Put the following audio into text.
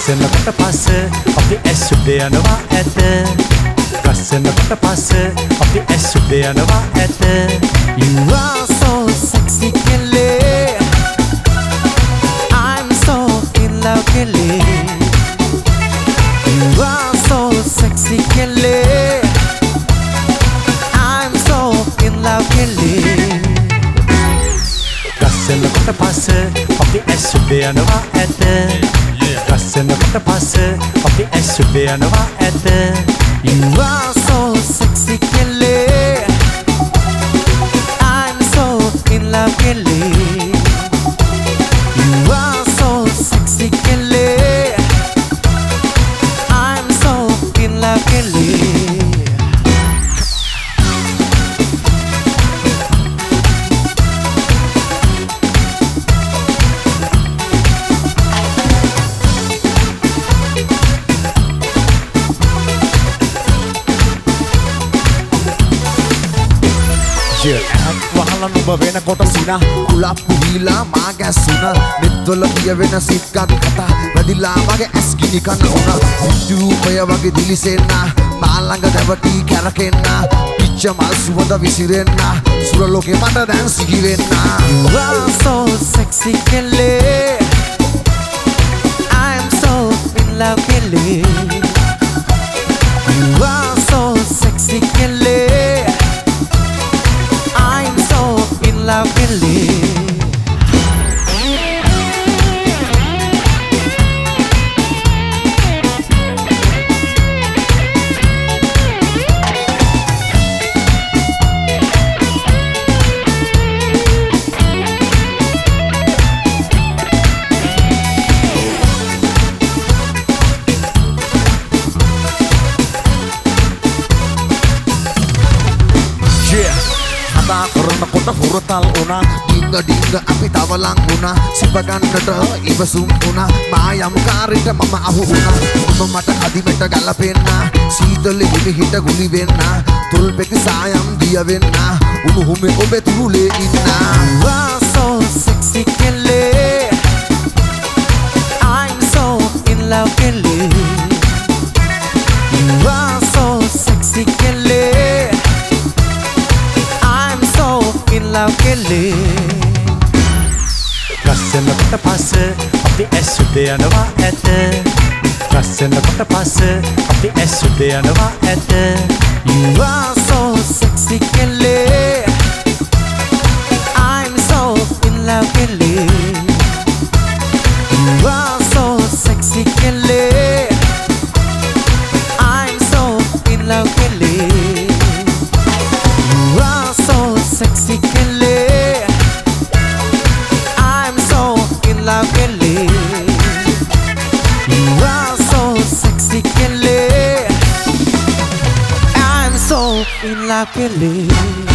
ගස්සනකට පස්ස අපි ඇසුඩ යනවා ඇත ගස්සනකට පස්ස අපි ඇසුඩ යනවා ඇත You are so sexy Kelly I'm so in love Kelly You are so sexy Kelly I'm so in love Kelly ගස්සනකට පස්ස අපි ඇසුඩ යනවා ඇත ගස්සනකට පස්ස අපි ඇසුඩ යනවා ඇත You are so sexy Kelly I'm so in love Kelly You are so sexy Kelly I'm so in love Kelly වහලා නුඹ වෙනකොට සිනා කුලප්පු වීලා මා ගැස්සුණා මෙත්වල කියවෙන සිත්ගත් කතා වැදිලා මගේ ඇස් ගිනි කන වුණා විද්‍යුපය වගේ දිලිසෙන්න මා ළඟ දැවටි කැරකෙන්න පිච්ච මල් සුවඳ විසිරෙන්න සුර ලෝකේ මට දැන් සිහි වෙන්න You are so sexy Kelly I'm so in love Kelly You are so sexy Kelly I'm so in love Kelly කරනකොට හුරතල් වුණා ඩිංග ඩිංග අපි තව ලං වුණා සිප ගන්නට ඉවසුම් වුණා මා යම් කාර්යයට මම අහු වුණා ඔබ මට අදිමෙට ගලපෙන්න සීතලෙ හිට ගුලි වෙන්න තුල් පෙති සායම් දිය වෙන්න උණුහුමේ ඔබ තුරුලේ ඉන්න You are so sexy Kelly I'm so in love Kelly You are so sexy Kelly in love Kelly ගස්සනකට පස්ස අපි ඇසුඩ යනවා ඇත ගස්සනකට පස්ස අපි ඇසුඩ යනවා ඇත You are so sexy Kelly I'm so in love Kelly You are so sexy Kelly I'm so in love Kelly You are so sexy Kelly I'm so in love Kelly You are so sexy Kelly I'm so in love Kelly